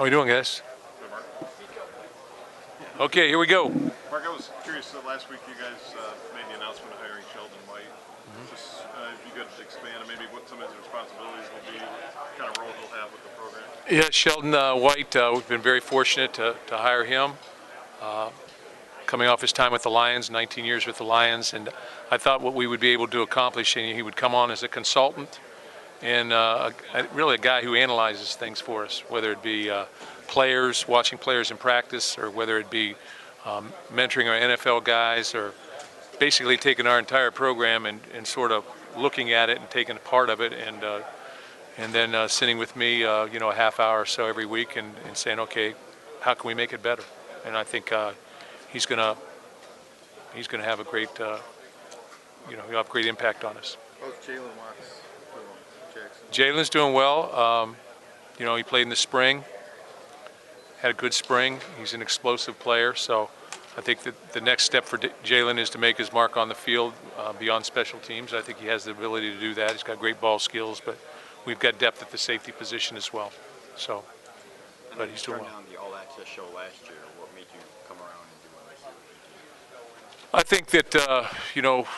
How we doing, guys? Okay, here we go. Mark, I was curious, last week you guys made the announcement of hiring Sheldon White. Just if you could expand on maybe what some of his responsibilities will be, what kind of role he'll have with the program. Yeah, Sheldon White, we've been very fortunate to hire him. Coming off his time with the Lions, 19 years with the Lions, and I thought what we would be able to accomplish, and he would come on as a consultant and really a guy who analyzes things for us, whether it be players, watching players in practice, or whether it be mentoring our NFL guys, or basically taking our entire program and sort of looking at it and taking a part of it, and then sitting with me, a half hour or so every week, and saying, okay, how can we make it better? And I think he's gonna have a great, he'll have great impact on us. How's Jalen Watts doing, Jackson? Jalen's doing well. He played in the spring, had a good spring. He's an explosive player, so I think that the next step for Jalen is to make his mark on the field beyond special teams. I think he has the ability to do that. He's got great ball skills, but we've got depth at the safety position as well. So, but he's doing well. On the All Access show last year, what made you come around and do what I said? I think that,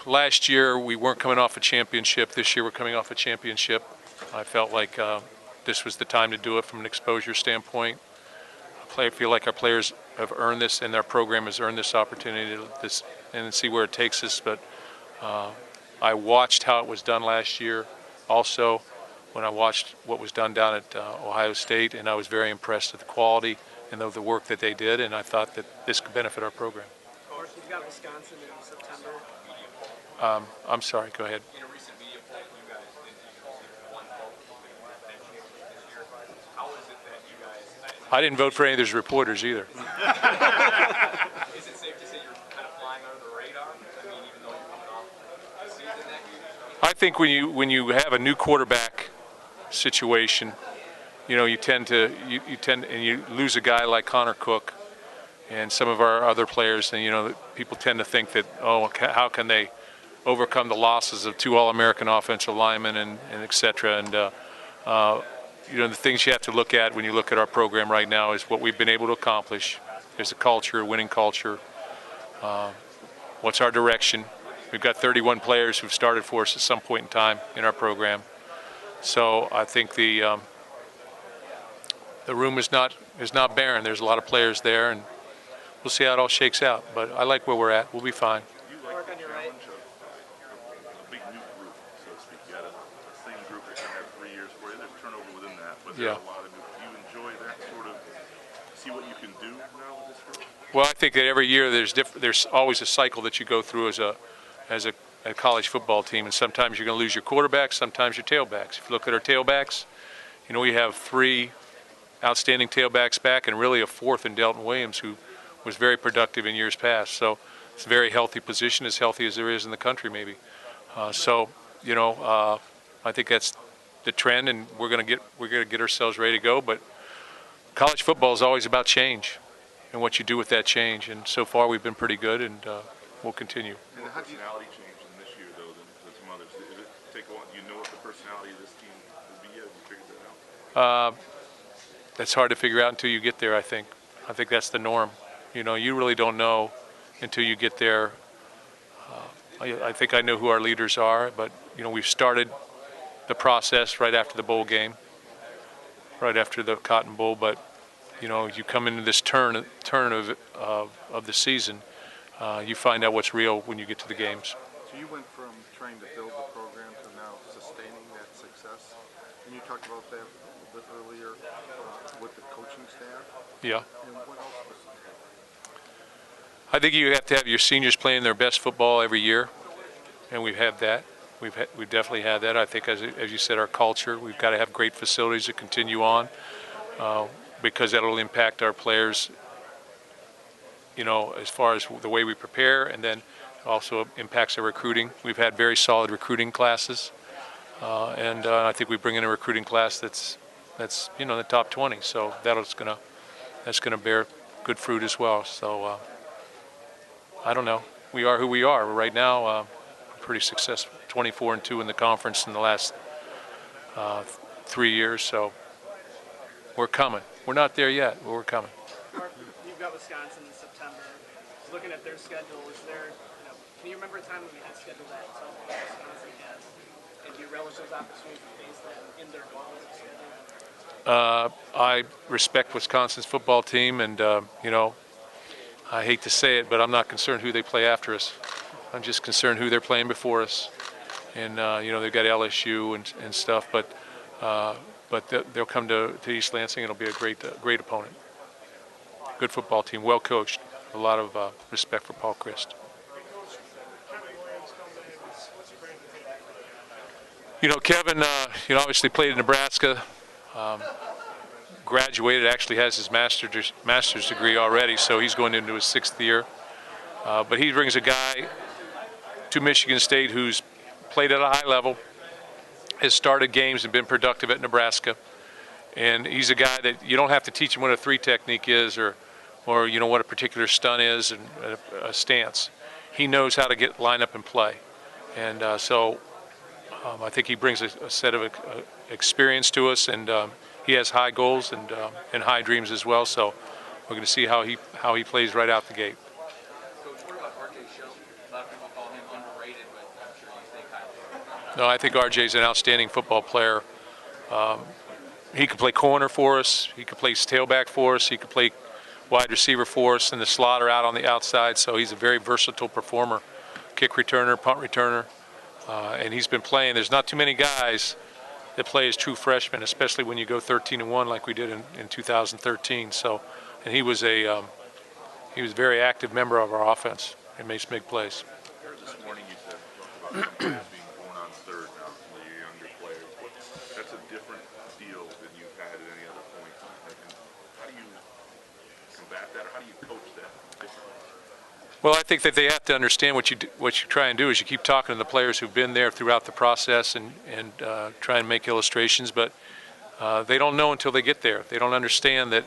last year we weren't coming off a championship. This year we're coming off a championship. I felt like this was the time to do it from an exposure standpoint. I feel like our players have earned this, and our program has earned this opportunity and see where it takes us. But I watched how it was done last year also when I watched what was done down at Ohio State, and I was very impressed with the quality and the work that they did, and I thought that this could benefit our program. You've got Wisconsin in September. I'm sorry, go ahead. In a recent media poll, you guys didn't one vote for bench this year. How is it that you guys? I didn't vote for any of those reporters either. Is it safe to say you're kind of flying under the radar? I mean, even though you're coming off the season that you. I think when you have a new quarterback situation, you tend and you lose a guy like Connor Cook and some of our other players, and people tend to think that, oh, how can they overcome the losses of two All-American offensive linemen and et cetera. And the things you have to look at when you look at our program right now is what we've been able to accomplish. There's a culture, a winning culture. What's our direction? We've got 31 players who've started for us at some point in time in our program. So I think the room is not barren. There's a lot of players there, and we'll see how it all shakes out. But I like where we're at. We'll be fine. You like the challenge of a big new group, so to speak. You got the same group that had 3 years for you. There's turnover within that, but there's a lot of new. Do you enjoy that sort of, see what you can do now with this group? Well, I think that every year there's always a cycle that you go through as a college football team, and sometimes you're going to lose your quarterbacks, sometimes your tailbacks. If you look at our tailbacks, we have 3 outstanding tailbacks back, and really a 4th in Delton Williams, who was very productive in years past. So it's a very healthy position, as healthy as there is in the country, maybe. I think that's the trend, and we're going to get ourselves ready to go. But college football is always about change and what you do with that change. And so far, we've been pretty good, and we'll continue. And how do you personality change in this year, though, than some others? Did it take a while? Do you know what the personality of this team will be yet? Have you figured that out? That's hard to figure out until you get there, I think. I think that's the norm. You really don't know until you get there. I think I know who our leaders are, but, we've started the process right after the bowl game, right after the Cotton Bowl. But, you come into this turn of the season, you find out what's real when you get to the games. So you went from trying to build the program to now sustaining that success. And you talked about that a little bit earlier with the coaching staff. Yeah. And what else was it? I think you have to have your seniors playing their best football every year, and we've had that. We've definitely had that. I think, as you said, our culture. We've got to have great facilities to continue on, because that will impact our players. As far as the way we prepare, and then also impacts our recruiting. We've had very solid recruiting classes, and I think we bring in a recruiting class that's the top 20. So that's gonna bear good fruit as well. So I don't know. We are who we are right now. Pretty successful, 24-2 in the conference in the last 3 years. So we're coming. we're not there yet, but we're coming. Mark, you've got Wisconsin in September. Looking at their schedule, is there, can you remember a time when we had scheduled that tough like Wisconsin has? And do you relish those opportunities to face them in their normal schedule? I respect Wisconsin's football team, and I hate to say it, but I'm not concerned who they play after us. I'm just concerned who they're playing before us. And they've got LSU and stuff, but they'll come to East Lansing. It'll be a great opponent. Good football team, well coached. A lot of respect for Paul Christ. Kevin, obviously played in Nebraska. Graduated, actually has his master's degree already, so he's going into his 6th year. But he brings a guy to Michigan State who's played at a high level, has started games and been productive at Nebraska. And he's a guy that you don't have to teach him what a 3 technique is or what a particular stunt is and a stance. He knows how to line up and play. And so I think he brings a set of experience to us, and he has high goals and high dreams as well. So we're going to see how he plays right out the gate. Coach, what about R.J. Shelton? A lot of people call him underrated, but I'm sure you think highly of him. No, I think RJ's an outstanding football player. He can play corner for us. He can play tailback for us. He can play wide receiver for us in the slot or out on the outside. So he's a very versatile performer, kick returner, punt returner. And he's been playing. There's not too many guys that play as true freshmen, especially when you go 13-1 like we did in 2013. So, and he was a very active member of our offense and makes big plays. This morning you said about being born on 3rd now, some of your younger players. That's a different deal than you've had at any other point. And how do you combat that, or how do you coach that differently? Well, I think that they have to understand what you try and do is you keep talking to the players who've been there throughout the process and try and make illustrations, but they don't know until they get there. They don't understand that,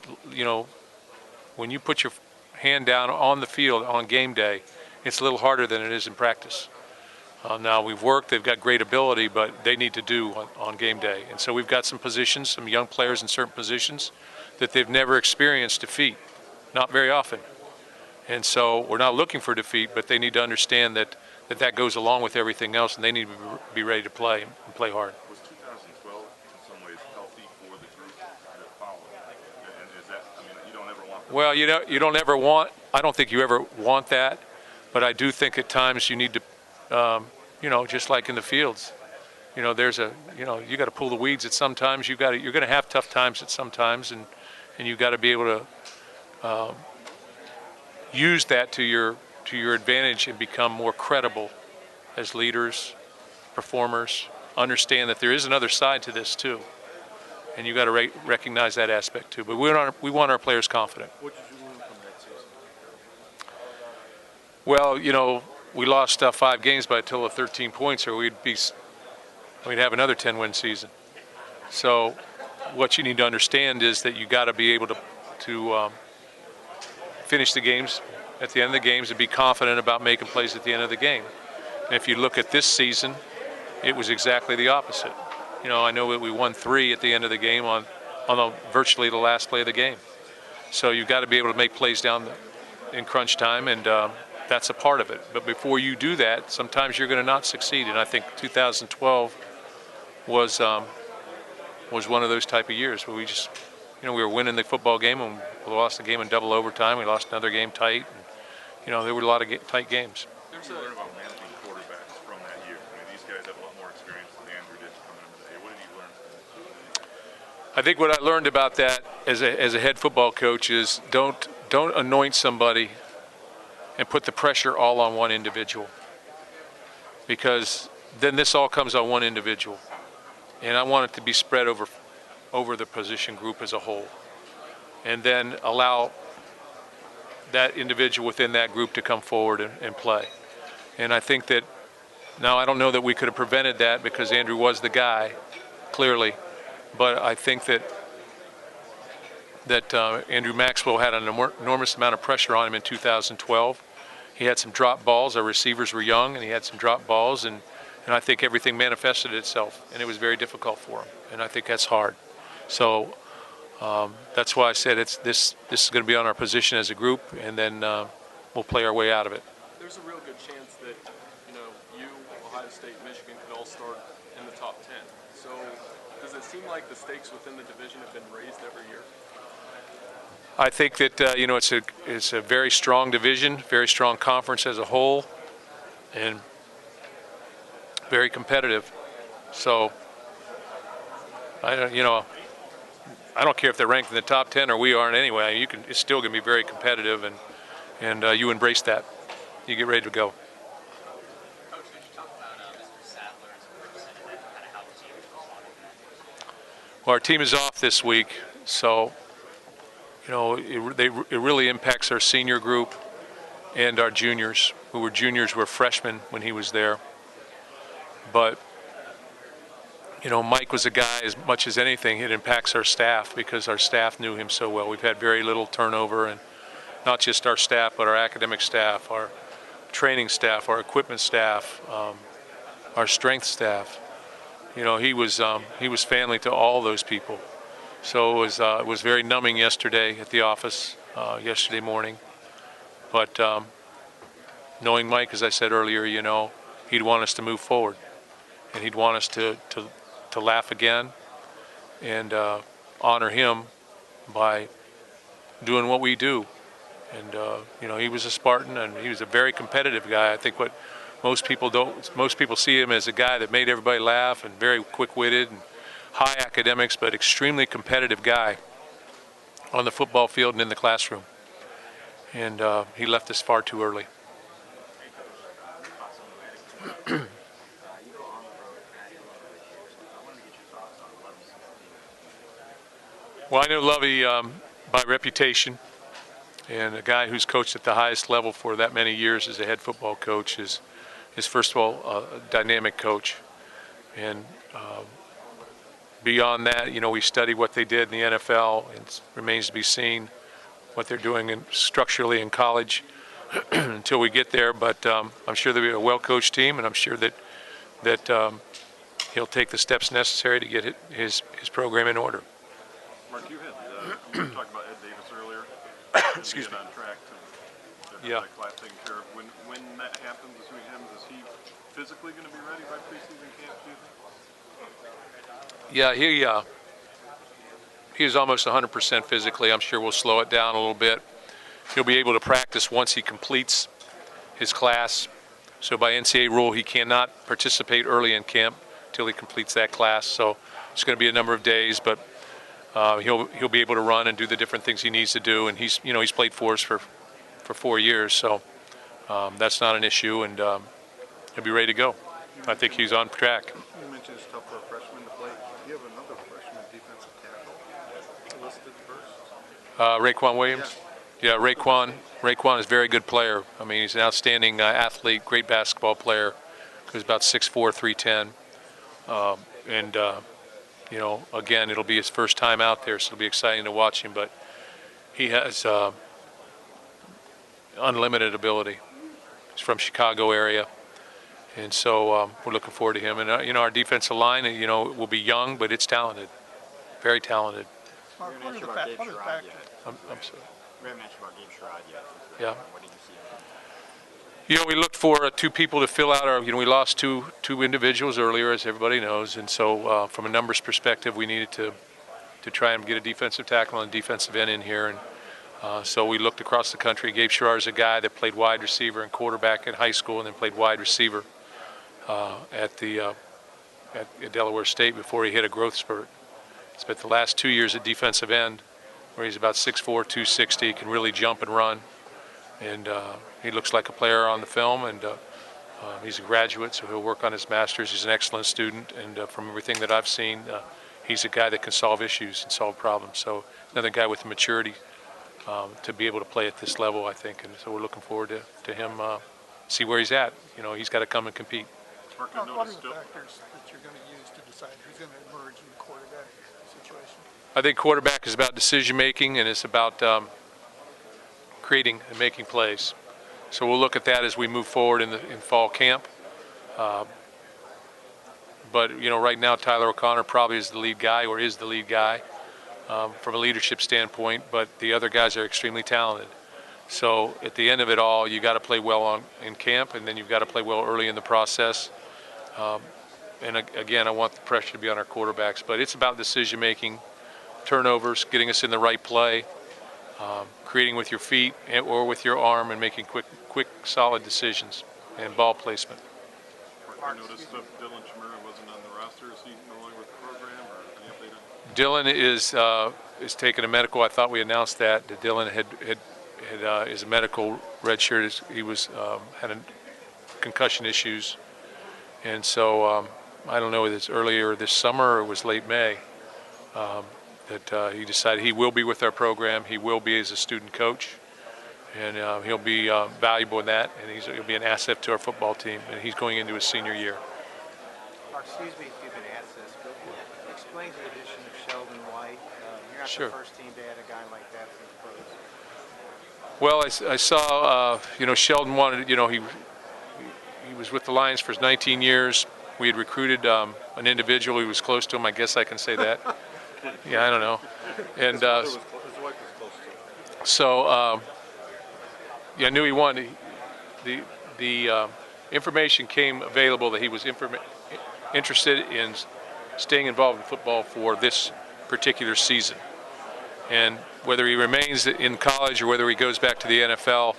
when you put your hand down on the field on game day, it's a little harder than it is in practice. Now we've worked, they've got great ability, but they need to do on game day. And so we've got some positions, some young players in certain positions that they've never experienced defeat, not very often. And so we're not looking for defeat, but they need to understand that goes along with everything else, and they need to be ready to play and play hard. Was 2012 in some ways healthy for the group that followed? And is that, you don't ever want that? Well, you don't ever want, I don't think you ever want that, but I do think at times you need to, just like in the fields, you got to pull the weeds at some times. You're going to have tough times at some times, and you got to be able to use that to your advantage and become more credible as leaders, performers. Understand that there is another side to this too, and you got to recognize that aspect too. But we want our players confident. What did you learn from that season? Well, we lost 5 games by a total of 13 points, or we'd have another 10-win season. So what you need to understand is that you got to be able to finish the games at the end of the games and be confident about making plays at the end of the game. And if you look at this season, it was exactly the opposite. I know that we won 3 at the end of the game on virtually the last play of the game. So you've got to be able to make plays down in crunch time, and that's a part of it. But before you do that, sometimes you're going to not succeed. And I think 2012 was one of those type of years where we just, we were winning the football game and we lost the game in double overtime. We lost another game tight. And, there were a lot of tight games. What did you learn about managing quarterbacks from that year? These guys have a lot more experience than Andrew did coming into the day. What did you learn from that? I think what I learned about that as a head football coach is don't anoint somebody and put the pressure all on one individual, because then this all comes on one individual. And I want it to be spread over the position group as a whole, and then allow that individual within that group to come forward and play. And I think that, now I don't know that we could have prevented that because Andrew was the guy, clearly, but I think that Andrew Maxwell had an enormous amount of pressure on him in 2012. He had some drop balls. Our receivers were young, and he had some drop balls, and I think everything manifested itself, and it was very difficult for him, and I think that's hard. So That's why I said this is going to be on our position as a group, and then we'll play our way out of it. There's a real good chance that, you, Ohio State, Michigan could all start in the top 10. So does it seem like the stakes within the division have been raised every year? I think that it's a very strong division, very strong conference as a whole, and very competitive. So I don't care if they're ranked in the top 10 or we aren't anyway. It's still going to be very competitive, and you embrace that. You get ready to go. Coach, could you talk about Mr. Sadler's person and kind of how the team responded? Well, our team is off this week, so it really impacts our senior group and our juniors, who were freshmen when he was there. But Mike was a guy, as much as anything, it impacts our staff because our staff knew him so well. We've had very little turnover, and not just our staff, but our academic staff, our training staff, our equipment staff, our strength staff. He was family to all those people. So it was very numbing yesterday at the office, yesterday morning. But knowing Mike, as I said earlier, he'd want us to move forward, and he'd want us to laugh again and honor him by doing what we do. And he was a Spartan, and he was a very competitive guy. I think what most people see him as a guy that made everybody laugh and very quick-witted and high academics, but extremely competitive guy on the football field and in the classroom. And he left us far too early. Well, I know Lovey by reputation, and a guy who's coached at the highest level for that many years as a head football coach is first of all a dynamic coach. And beyond that, we study what they did in the NFL, and it remains to be seen what they're doing structurally in college until we get there. But I'm sure they'll be a well-coached team, and I'm sure that he'll take the steps necessary to get his program in order. Mark, you talked about Ed Davis earlier. Excuse me. On track to Yeah. that class taken care of. When that happens, assuming it happens, is he physically going to be ready by preseason camp, do you think? Yeah, he is almost 100% physically. I'm sure we'll slow it down a little bit. He'll be able to practice once he completes his class. So by NCAA rule, he cannot participate early in camp until he completes that class. So it's going to be a number of days, but he'll be able to run and do the different things he needs to do. And he's played for us for 4 years, so that's not an issue, and he'll be ready to go. I think he's on track. You mentioned it's tough for a freshman to play. Do you have another freshman defensive tackle listed first? Raekwon Williams? Yeah, Raekwon is a very good player. I mean, he's an outstanding athlete, great basketball player. He's about 6'4", 310. Again, it'll be his first time out there, so it'll be exciting to watch him. But he has unlimited ability. He's from Chicago area. And so we're looking forward to him. And, our defensive line, will be young, but it's talented, very talented. Mark, We haven't mentioned about Gabe Sherrod yet. I'm sorry. We haven't mentioned about Gabe Sherrod yet. Yeah. What did you see? We looked for two people to fill out our, we lost two individuals earlier, as everybody knows. And so from a numbers perspective, we needed to try and get a defensive tackle and defensive end in here. And so we looked across the country. Gabe Sherrod is a guy that played wide receiver and quarterback in high school and then played wide receiver at Delaware State before he hit a growth spurt. He spent the last 2 years at defensive end, where he's about 6'4", 260, can really jump and run. And he looks like a player on the film, and he's a graduate, so he'll work on his master's. He's an excellent student, and from everything that I've seen, he's a guy that can solve issues and solve problems. So another guy with the maturity to be able to play at this level, I think. And so we're looking forward to him, see where he's at. He's got to come and compete. Mark, I What are noticed the factors that you're going to use to decide who's going to emerge in the quarterback situation? I think quarterback is about decision making, and it's about creating and making plays. So we'll look at that as we move forward in fall camp. But right now Tyler O'Connor probably is the lead guy, or is the lead guy. from a leadership standpoint, but the other guys are extremely talented. So at the end of it all, you got to play well in camp, and then you've got to play well early in the process. And again, I want the pressure to be on our quarterbacks, but it's about decision making, turnovers, getting us in the right play, creating with your feet or with your arm, and making quick, solid decisions and ball placement. I noticed that Dylan Chimera wasn't on the roster. Is he no longer with the program, or any update on? Dylan is taking a medical. I thought we announced that Dylan is a medical redshirt. He was had a concussion issues, and so I don't know whether it's earlier this summer or it was late May that he decided he will be with our program. He will be as a student coach, and he'll be valuable in that, and he'll be an asset to our football team. And he's going into his senior year. Excuse me if you've been asked this, but explain the addition of Sheldon White. You're not Sure. the first team to add a guy like that from the pros. Well, I saw, Sheldon wanted, he was with the Lions for 19 years. We had recruited an individual who was close to him. I guess I can say that. Yeah, I don't know. And His wife was close to him. so, I knew he wanted. The information came available that he was interested in staying involved in football for this particular season. And whether he remains in college or whether he goes back to the NFL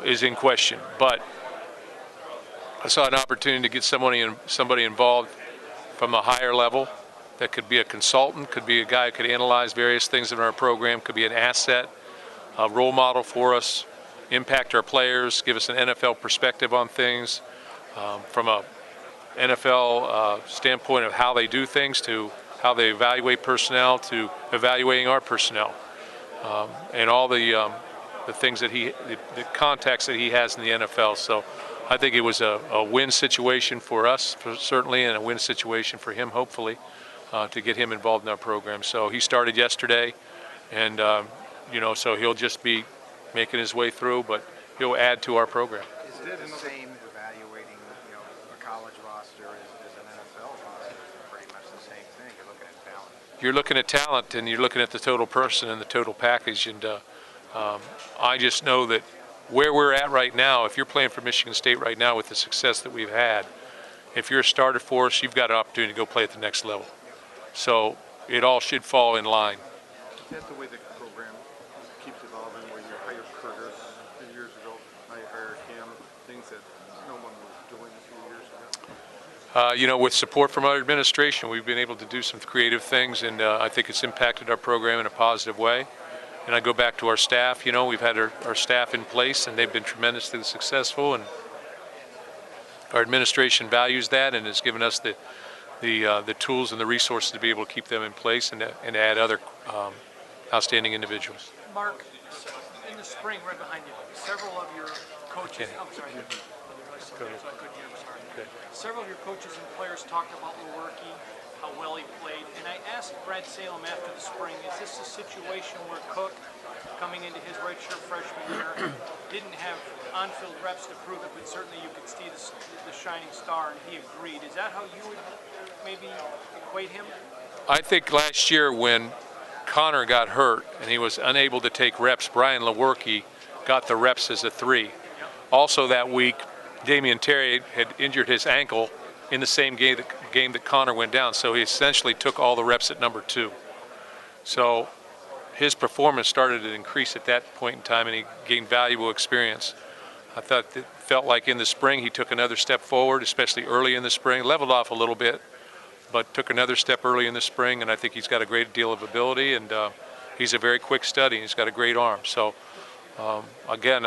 is in question. But I saw an opportunity to get somebody involved from a higher level that could be a consultant, could be a guy who could analyze various things in our program, could be an asset, a role model for us, impact our players, give us an NFL perspective on things, from a NFL standpoint of how they do things to how they evaluate personnel to evaluating our personnel, and all the things that the contacts that he has in the NFL. So I think it was a win situation for us, certainly, and a win situation for him, hopefully, to get him involved in our program. So he started yesterday, and so he'll just be making his way through, but he'll add to our program. Is it the same evaluating, a college roster as an NFL roster? It's pretty much the same thing. You're looking at talent. You're looking at talent, and you're looking at the total person and the total package. And I just know that where we're at right now, if you're playing for Michigan State right now with the success that we've had, if you're a starter for us, you've got an opportunity to go play at the next level. So it all should fall in line. Is that the way the program keeps evolving, where you hired Curtis a few years ago, now you hire him, things that no one was doing a few years ago? With support from our administration, we've been able to do some creative things, and I think it's impacted our program in a positive way. And I go back to our staff. We've had our staff in place, and they've been tremendously successful, and our administration values that and has given us the tools and the resources to be able to keep them in place and to add other outstanding individuals. Mark, in the spring, right behind you, several of your coaches, I'm sorry, so I couldn't hear, I'm sorry. Okay. Several of your coaches and players talked about Lewerke, how well he played, and I asked Brad Salem after the spring, is this a situation where Cook, coming into his redshirt freshman year, didn't have on-field reps to prove it, but certainly you could see the shining star, and he agreed. Is that how you would maybe equate him? I think last year when Connor got hurt and he was unable to take reps, Brian Lewerke got the reps as a 3. Also that week, Damian Terry had injured his ankle in the same game that Connor went down, so he essentially took all the reps at number 2. So his performance started to increase at that point in time, and he gained valuable experience. I thought it felt like in the spring he took another step forward, especially early in the spring, leveled off a little bit, but took another step early in the spring, and I think he's got a great deal of ability, and he's a very quick study, and he's got a great arm. So again,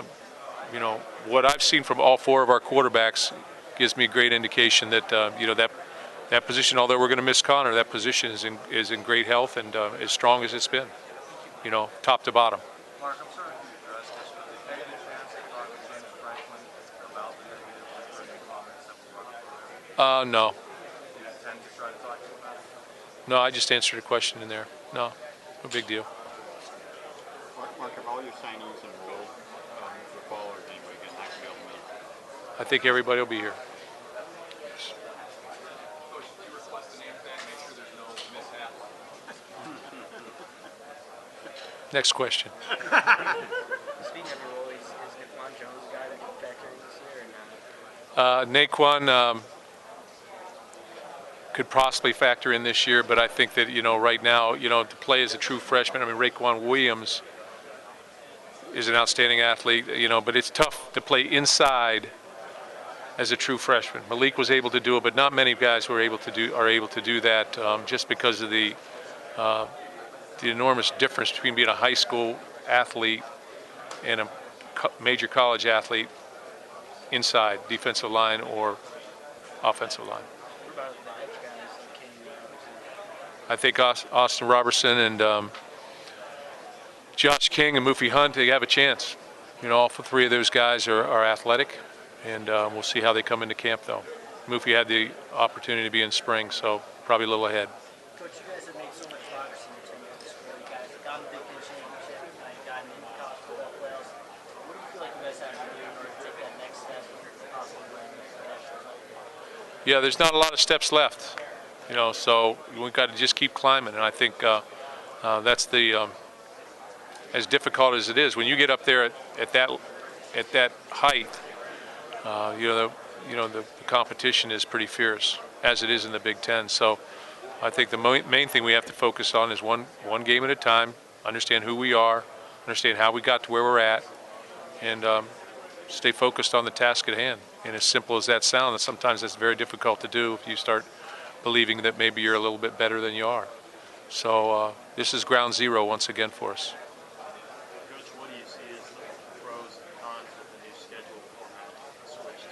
what I've seen from all 4 of our quarterbacks gives me a great indication that that position, although we're going to miss Connor, that position is in great health and as strong as it's been, top to bottom. Mark, I'm sorry if you addressed this, but did you get a chance to talk to James Franklin about the negative comments that were brought up? No. Do you intend to try to talk to him about it? No, I just answered a question in there. No big deal. Mark, have all your signees enrolled for fall, or is anybody going to be able to meet? I think everybody will be here. Coach, did you request the name tag? Make sure there's no mishap. Next question. Speaking of your role, is Naquan Jones a guy that could factor in this year or not? Naquan could possibly factor in this year, but I think that, right now, to play as a true freshman, I mean, Raekwon Williams is an outstanding athlete, but it's tough to play inside as a true freshman. Malik was able to do it, but not many guys are able to do that just because of the enormous difference between being a high school athlete and a major college athlete inside defensive line or offensive line. What about the edge guys that came I think Austin Robertson and Josh King and Moofy Hunt, they have a chance. All three of those guys are athletic, and we'll see how they come into camp, though. Moofy had the opportunity to be in spring, so probably a little ahead. Coach, you guys have made so much progress in your tenure at this school. You guys have gotten the Big Ten championship, now you've gotten into college football playoffs. What do you feel like you guys have to do in order to take that next step and possibly win the national title? Yeah, there's not a lot of steps left, so we've got to just keep climbing, and I think that's the as difficult as it is when you get up there at that height. The competition is pretty fierce, as it is in the Big Ten. So I think the main thing we have to focus on is one game at a time, understand who we are, understand how we got to where we're at, and stay focused on the task at hand. And as simple as that sounds, sometimes it's very difficult to do if you start believing that maybe you're a little bit better than you are. So this is ground zero once again for us. Coach, what do you see as the pros and cons of the new schedule format switch to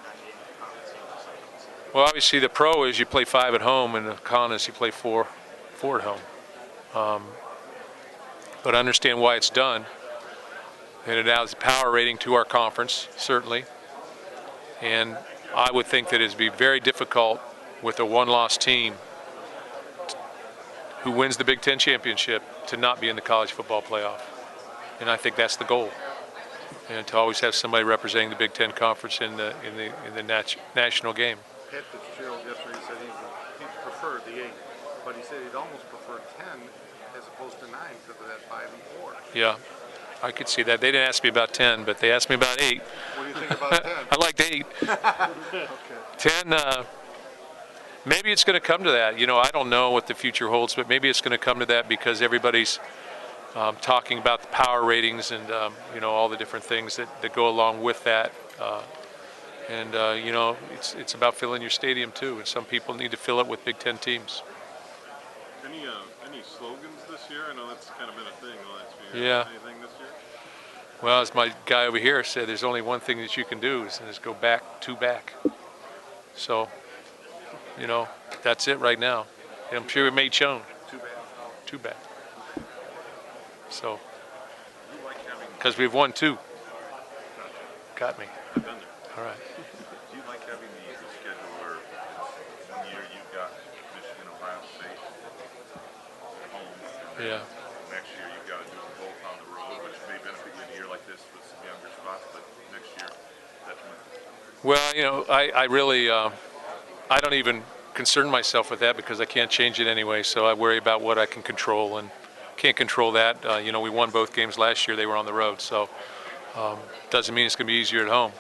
9-game conference games? Well, obviously the pro is you play 5 at home, and the con is you play 4 at home. But I understand why it's done, and it adds power rating to our conference, certainly. And I would think that it'd be very difficult with a one-loss team who wins the Big Ten championship to not be in the college football playoff. And I think that's the goal. And to always have somebody representing the Big Ten conference in the national game. Pat Fitzgerald yesterday said he preferred the 8, but he said he'd almost prefer 10 as opposed to 9 because of that 5 and 4. Yeah, I could see that. They didn't ask me about 10, but they asked me about 8. What do you think about 10? I liked 8. Okay. 10, maybe it's going to come to that. I don't know what the future holds, but maybe it's going to come to that because everybody's talking about the power ratings and, all the different things that go along with that. It's about filling your stadium too, and some people need to fill it with Big Ten teams. Any slogans this year? I know that's kind of been a thing the last few years. Yeah. Anything this year? Well, as my guy over here said, there's only one thing that you can do, is go back to back. So, that's it right now. And I'm sure it may change. Too bad. So, because we've won 2. Got me. I've been there. All right. Do you like having the schedule where one year you've got Michigan, Ohio State at home, and then next year you've got to do them both on the road, which may benefit you in a year like this with some younger spots, but next year, definitely. Well, I really, I don't even concern myself with that because I can't change it anyway, so I worry about what I can control, and can't control that. We won both games last year. They were on the road, so doesn't mean it's going to be easier at home.